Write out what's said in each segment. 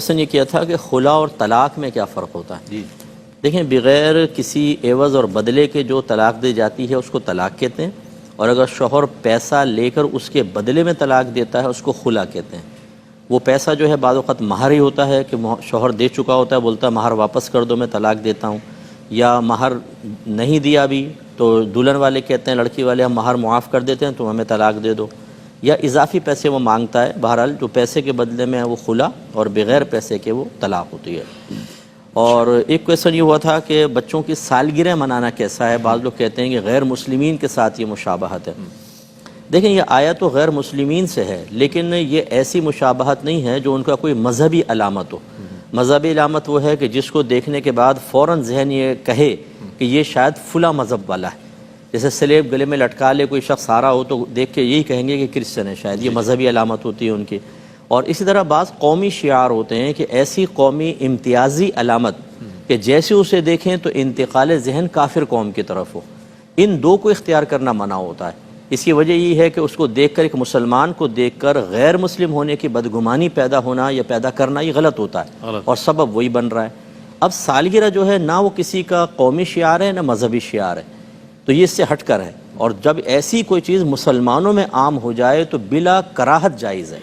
Question یہ کیا تھا کہ خلا اور طلاق میں کیا فرق ہوتا ہے. جی دیکھیں بغیر کسی عوض اور بدلے کے جو طلاق دی جاتی ہے اس کو طلاق کہتے ہیں، اور اگر شوہر پیسہ لے کر اس کے بدلے میں طلاق دیتا ہے اس کو خلا کہتے ہیں. وہ پیسہ جو ہے بعض اوقات مہر ہی ہوتا ہے کہ شوہر دے چکا ہوتا ہے، بولتا ہے مہر واپس کر دو میں طلاق دیتا ہوں، یا مہر نہیں دیا ابھی تو دلہن والے کہتے ہیں لڑکی والے ہم مہر معاف کر دیتے ہیں تو ہمیں طلاق دے دو، یا اضافی پیسے وہ مانگتا ہے. بہرحال جو پیسے کے بدلے میں ہے وہ خلا، اور بغیر پیسے کے وہ طلاق ہوتی ہے. اور ایک کویشچن یہ ہوا تھا کہ بچوں کی سالگرہ منانا کیسا ہے. بعض لوگ کہتے ہیں کہ غیر مسلمین کے ساتھ یہ مشابہت ہے. دیکھیں یہ آیت تو غیر مسلمین سے ہے، لیکن یہ ایسی مشابہت نہیں ہے جو ان کا کوئی مذہبی علامت ہو. مذہبی علامت وہ ہے کہ جس کو دیکھنے کے بعد فوراً ذہن یہ کہے کہ یہ شاید فلاں مذہب والا ہے. جیسے سلیب گلے میں لٹکا لے کوئی شخص آ رہا ہو تو دیکھ کے یہی کہیں گے کہ کرسچن ہے، شاید یہ مذہبی علامت ہوتی ہے ان کی. اور اسی طرح بعض قومی شعار ہوتے ہیں کہ ایسی قومی امتیازی علامت کہ جیسے اسے دیکھیں تو انتقال ذہن کافر قوم کی طرف ہو. ان دو کو اختیار کرنا منع ہوتا ہے. اس کی وجہ یہ ہے کہ اس کو دیکھ کر، ایک مسلمان کو دیکھ کر غیر مسلم ہونے کی بدگمانی پیدا ہونا یا پیدا کرنا یہ غلط ہوتا ہے، اور سبب وہی بن رہا ہے. اب سالگرہ جو ہے نہ وہ کسی کا قومی شعار ہے نہ مذہبی شعار ہے، تو یہ اس سے ہٹ کر ہے. اور جب ایسی کوئی چیز مسلمانوں میں عام ہو جائے تو بلا کراہت جائز ہے.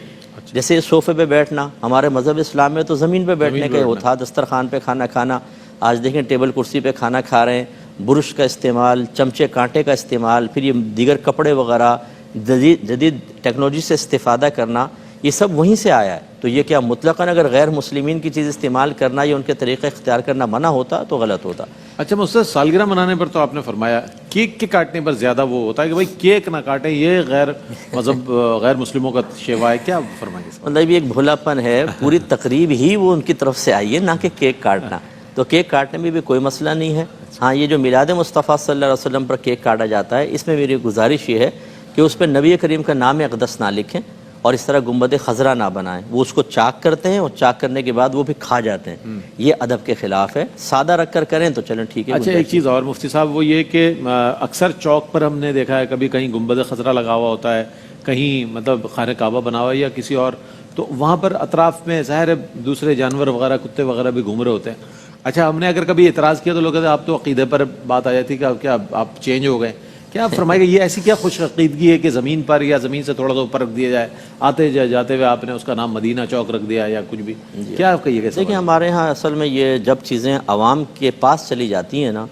جیسے صوفے پہ بیٹھنا ہمارے مذہب اسلام میں تو زمین پہ بیٹھنے کا وہ تھا، دسترخوان پہ کھانا کھانا. آج دیکھیں ٹیبل کرسی پہ کھانا کھا رہے ہیں، برش کا استعمال، چمچے کانٹے کا استعمال، پھر یہ دیگر کپڑے وغیرہ جدید ٹیکنالوجی سے استفادہ کرنا، یہ سب وہیں سے آیا ہے. تو یہ کیا مطلقاً اگر غیر مسلمین کی چیز استعمال کرنا یا ان کے طریقے اختیار کرنا منع ہوتا تو غلط ہوتا. اچھا استاد، سالگرہ منانے پر تو آپ نے فرمایا کیک کے کاٹنے پر زیادہ وہ ہوتا ہے کہ بھائی کیک نہ کاٹیں، یہ غیر مذہب غیر مسلموں کا شیوا ہے، کیا فرمائیں گے؟ مطلب یہ ایک بھولا پن ہے. پوری تقریب ہی وہ ان کی طرف سے آئی ہے، نہ کہ کیک کاٹنا. تو کیک کاٹنے میں بھی کوئی مسئلہ نہیں ہے. ہاں یہ جو میلاد مصطفیٰ صلی اللہ علیہ وسلم پر کیک کاٹا جاتا ہے، اس میں میری گزارش یہ ہے کہ اس پہ نبی کریم کا نام اقدس نہ لکھیں اور اس طرح گنبد خضرا نہ بنائیں. وہ اس کو چاک کرتے ہیں اور چاک کرنے کے بعد وہ بھی کھا جاتے ہیں. یہ ادب کے خلاف ہے. سادہ رکھ کر کریں تو چلیں ٹھیک ہے. اچھا ایک چیز اور مفتی صاحب، وہ یہ کہ اکثر چوک پر ہم نے دیکھا ہے کبھی کہیں گنبد خضرا لگا ہوا ہوتا ہے، کہیں مطلب خانہ کعبہ بنا ہوا ہے یا کسی اور، تو وہاں پر اطراف میں ظاہر ہے دوسرے جانور وغیرہ کتے وغیرہ بھی گھوم رہے ہوتے ہیں. اچھا ہم نے اگر کبھی اعتراض کیا تو لوگ کہتے ہیں آپ تو عقیدے پر بات آ جاتی کہ کیا آپ چینج ہو گئے. کیا آپ فرمائے گا یہ ایسی کیا خوش عقیدگی ہے کہ زمین پر یا زمین سے تھوڑا سا اوپر رکھ دیا جائے، آتے جاتے ہوئے آپ نے اس کا نام مدینہ چوک رکھ دیا یا کچھ بھی؟ کیا آپ کہیے گا؟ دیکھیں ہمارے ہاں اصل میں یہ جب چیزیں عوام کے پاس چلی جاتی ہیں نا،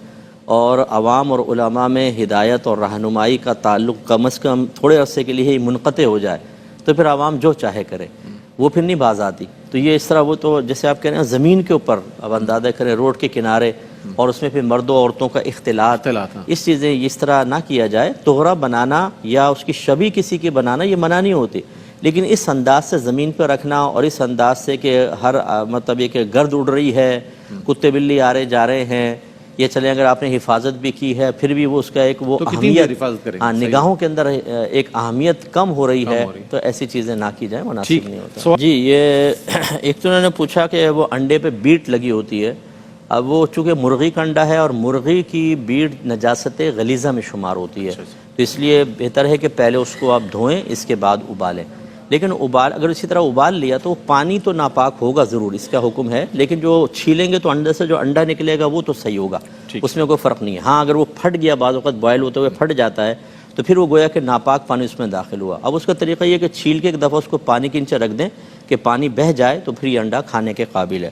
اور عوام اور علماء میں ہدایت اور رہنمائی کا تعلق کم از کم تھوڑے عرصے کے لیے ہی منقطع ہو جائے تو پھر عوام جو چاہے کرے، وہ پھر نہیں باز آتی. تو یہ اس طرح وہ تو جیسے آپ کہہ رہے ہیں زمین کے اوپر اب اندازہ کریں، روڈ کے کنارے، اور اس میں پھر مردوں عورتوں کا اختلاط، اس چیزیں اس طرح نہ کیا جائے. توغرہ بنانا یا اس کی شبیہ کسی کی بنانا یہ منع نہیں ہوتی، لیکن اس انداز سے زمین پہ رکھنا اور اس انداز سے کہ ہر مطلب یہ کہ گرد اڑ رہی ہے، کتے بلی آ رہے جا رہے ہیں، یہ چلیں اگر آپ نے حفاظت بھی کی ہے پھر بھی وہ اس کا ایک وہ اہمیت نگاہوں کے اندر ایک اہمیت کم ہو رہی ہے، تو ایسی چیزیں نہ کی جائیں، مناسب نہیں ہوتا. جی یہ ایک تو انہوں نے پوچھا کہ وہ انڈے پہ بیٹ لگی ہوتی ہے. اب وہ چونکہ مرغی کا انڈا ہے اور مرغی کی بیٹ نجاست غلیظہ میں شمار ہوتی ہے، تو اس لیے بہتر ہے کہ پہلے اس کو آپ دھوئیں، اس کے بعد ابالیں. لیکن اگر اسی طرح ابال لیا تو پانی تو ناپاک ہوگا ضرور، اس کا حکم ہے، لیکن جو چھیلیں گے تو انڈے سے جو انڈا نکلے گا وہ تو صحیح ہوگا، اس میں کوئی فرق نہیں ہے. ہاں اگر وہ پھٹ گیا، بعض اوقات بوائل ہوتے ہوئے پھٹ جاتا ہے تو پھر وہ گویا کہ ناپاک پانی اس میں داخل ہوا. اب اس کا طریقہ یہ کہ چھیل کے ایک دفعہ اس کو پانی کے نیچے رکھ دیں کہ پانی بہہ جائے تو پھر یہ انڈا کھانے کے قابل ہے.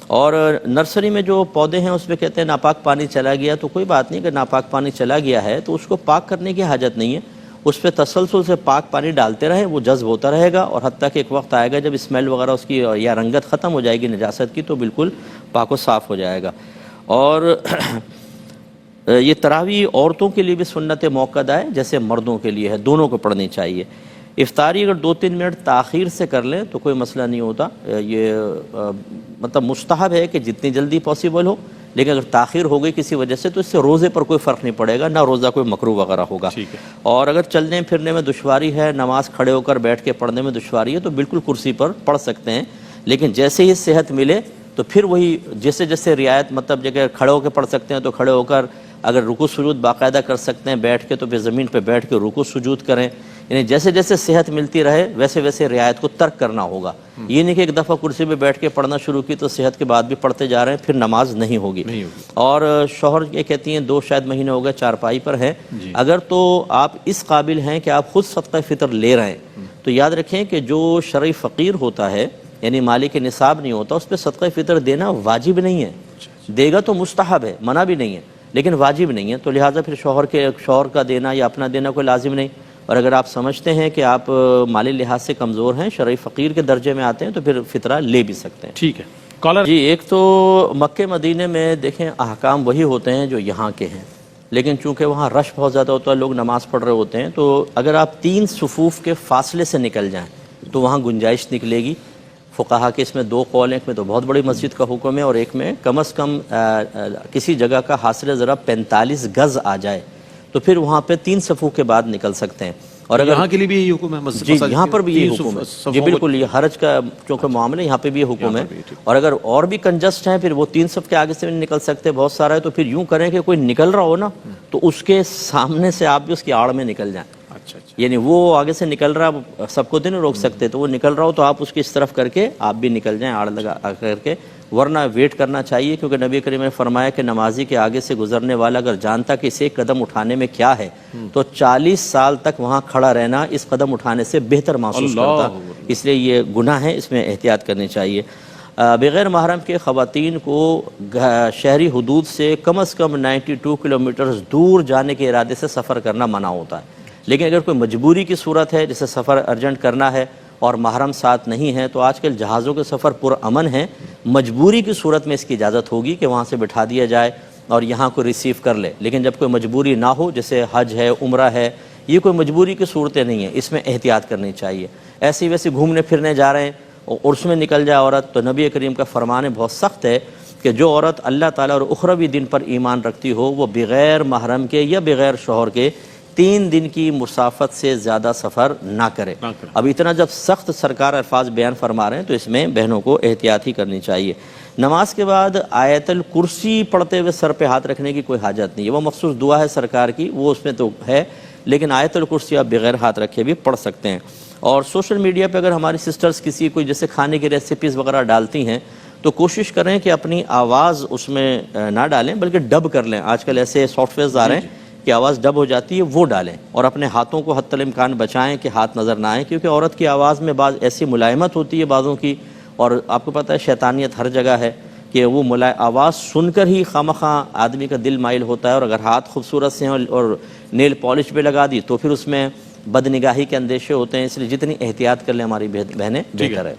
اور نرسری میں جو پودے ہیں اس میں کہتے ہیں ناپاک پانی چلا گیا، تو کوئی بات نہیں کہ ناپاک پانی چلا گیا ہے تو اس کو پاک کرنے کی حاجت نہیں ہے. اس پہ تسلسل سے پاک پانی ڈالتے رہیں، وہ جذب ہوتا رہے گا، اور حتیٰ کہ ایک وقت آئے گا جب اسمیل وغیرہ اس کی یا رنگت ختم ہو جائے گی نجاست کی، تو بالکل پاک و صاف ہو جائے گا. اور یہ تراویح عورتوں کے لیے بھی سنت موقدہ ہے جیسے مردوں کے لیے ہے، دونوں کو پڑھنی چاہیے. افطاری اگر 2-3 منٹ تاخیر سے کر لیں تو کوئی مسئلہ نہیں ہوتا. یہ مطلب مستحب ہے کہ جتنی جلدی پاسبل ہو، لیکن اگر تاخیر ہو گئی کسی وجہ سے تو اس سے روزے پر کوئی فرق نہیں پڑے گا، نہ روزہ کوئی مکروہ وغیرہ ہوگا. اور اگر چلنے پھرنے میں دشواری ہے، نماز کھڑے ہو کر بیٹھ کے پڑھنے میں دشواری ہے، تو بالکل کرسی پر پڑھ سکتے ہیں. لیکن جیسے ہی صحت ملے تو پھر وہی جیسے رعایت، مطلب جگہ کھڑے ہو کے پڑھ سکتے ہیں تو کھڑے ہو کر، اگر رکوع سجود باقاعدہ کر سکتے ہیں بیٹھ کے تو پھر زمین پہ بیٹھ کے رکوع سجود کریں. یعنی جیسے جیسے صحت ملتی رہے ویسے ویسے رعایت کو ترک کرنا ہوگا. یہ نہیں کہ ایک دفعہ کرسی پہ بیٹھ کے پڑھنا شروع کی تو صحت کے بعد بھی پڑھتے جا رہے ہیں پھر نماز نہیں ہوگی. اور شوہر یہ کہتی ہیں 2 شاید مہینے ہو گئے چارپائی پر ہیں, اگر تو آپ اس قابل ہیں کہ آپ خود صدقہ فطر لے رہے ہیں تو یاد رکھیں کہ جو شرعی فقیر ہوتا ہے یعنی مالک نصاب نہیں ہوتا اس پہ صدقہ فطر دینا واجب نہیں ہے. دے گا تو مستحب ہے, منع بھی نہیں ہے, لیکن واجب نہیں ہے. تو لہٰذا پھر شوہر کا دینا یا اپنا دینا کوئی لازم نہیں. اور اگر آپ سمجھتے ہیں کہ آپ مالی لحاظ سے کمزور ہیں, شرعی فقیر کے درجے میں آتے ہیں, تو پھر فطرہ لے بھی سکتے ہیں. ٹھیک ہے کالر. جی, ایک تو مکے مدینے میں دیکھیں احکام وہی ہوتے ہیں جو یہاں کے ہیں, لیکن چونکہ وہاں رش بہت زیادہ ہوتا ہے, لوگ نماز پڑھ رہے ہوتے ہیں, تو اگر آپ 3 صفوف کے فاصلے سے نکل جائیں تو وہاں گنجائش نکلے گی. فقہا کے اس میں 2 قول ہیں, ایک میں تو بہت بڑی مسجد کا حکم ہے اور ایک میں کم از کم کسی جگہ کا حاصل ضرب 45 گز آ جائے تو پھر وہاں پہ 3 صفوف کے بعد نکل سکتے ہیں. اور اگر یہاں کے لیے بھی یہی حکم ہے؟ جی, یہاں پر بھی یہ حکم ہے. جی بالکل, یہ حرج کا چونکہ معاملہ یہاں پہ بھی یہ حکم ہے. اور اگر اور بھی کنجسٹ ہیں پھر وہ 3 صف کے آگے سے نہیں نکل سکتے, بہت سارا ہے, تو پھر یوں کریں کہ کوئی نکل رہا ہو نا تو اس کے سامنے سے آپ بھی اس کی آڑ میں نکل جائیں. یعنی وہ آگے سے نکل رہا, سب کو تو نہیں روک سکتے, تو وہ نکل رہا ہو تو آپ اس کی اس طرف کر کے آپ بھی نکل جائیں آڑ لگا کر کے, ورنہ ویٹ کرنا چاہیے. کیونکہ نبی کریم نے فرمایا کہ نمازی کے آگے سے گزرنے والا اگر جانتا کہ اسے قدم اٹھانے میں کیا ہے تو 40 سال تک وہاں کھڑا رہنا اس قدم اٹھانے سے بہتر محسوس کرتا. اس لیے یہ گناہ ہے, اس میں احتیاط کرنی چاہیے. بغیر محرم کے خواتین کو شہری حدود سے کم از کم 92 کلومیٹر دور جانے کے ارادے سے سفر کرنا منع ہوتا ہے. لیکن اگر کوئی مجبوری کی صورت ہے, جیسے سفر ارجنٹ کرنا ہے اور محرم ساتھ نہیں ہے, تو آج کل جہازوں کے سفر پرامن ہیں. مجبوری کی صورت میں اس کی اجازت ہوگی کہ وہاں سے بٹھا دیا جائے اور یہاں کو ریسیو کر لے. لیکن جب کوئی مجبوری نہ ہو, جیسے حج ہے, عمرہ ہے, یہ کوئی مجبوری کی صورتیں نہیں ہیں, اس میں احتیاط کرنی چاہیے. ایسی ویسے گھومنے پھرنے جا رہے ہیں اور عرس میں نکل جائے عورت, تو نبی کریم کا فرمان بہت سخت ہے کہ جو عورت اللہ تعالیٰ اور اخروی دن پر ایمان رکھتی ہو وہ بغیر محرم کے یا بغیر شوہر کے 3 دن کی مسافت سے زیادہ سفر نہ کرے. اب اتنا جب سخت سرکار الفاظ بیان فرما رہے ہیں تو اس میں بہنوں کو احتیاط ہی کرنی چاہیے. نماز کے بعد آیت الکرسی پڑھتے ہوئے سر پہ ہاتھ رکھنے کی کوئی حاجت نہیں ہے, وہ مخصوص دعا ہے سرکار کی, وہ اس میں تو ہے, لیکن آیت الکرسی آپ بغیر ہاتھ رکھے بھی پڑھ سکتے ہیں. اور سوشل میڈیا پہ اگر ہماری سسٹرز کسی کوئی جیسے کھانے کی ریسیپیز وغیرہ ڈالتی ہیں تو کوشش کریں کہ اپنی آواز اس میں نہ ڈالیں بلکہ ڈب کر لیں. آج کل ایسے سافٹ ویئرز آ رہے ہیں کہ آواز ڈب ہو جاتی ہے, وہ ڈالیں. اور اپنے ہاتھوں کو حتی الامکان بچائیں کہ ہاتھ نظر نہ آئیں, کیونکہ عورت کی آواز میں بعض ایسی ملائمت ہوتی ہے بعضوں کی, اور آپ کو پتہ ہے شیطانیت ہر جگہ ہے کہ وہ آواز سن کر ہی خامخواہ آدمی کا دل مائل ہوتا ہے. اور اگر ہاتھ خوبصورت سے ہیں اور نیل پالش پہ لگا دی تو پھر اس میں بد نگاہی کے اندیشے ہوتے ہیں. اس لیے جتنی احتیاط کر لیں ہماری بہنیں بہتر ہے.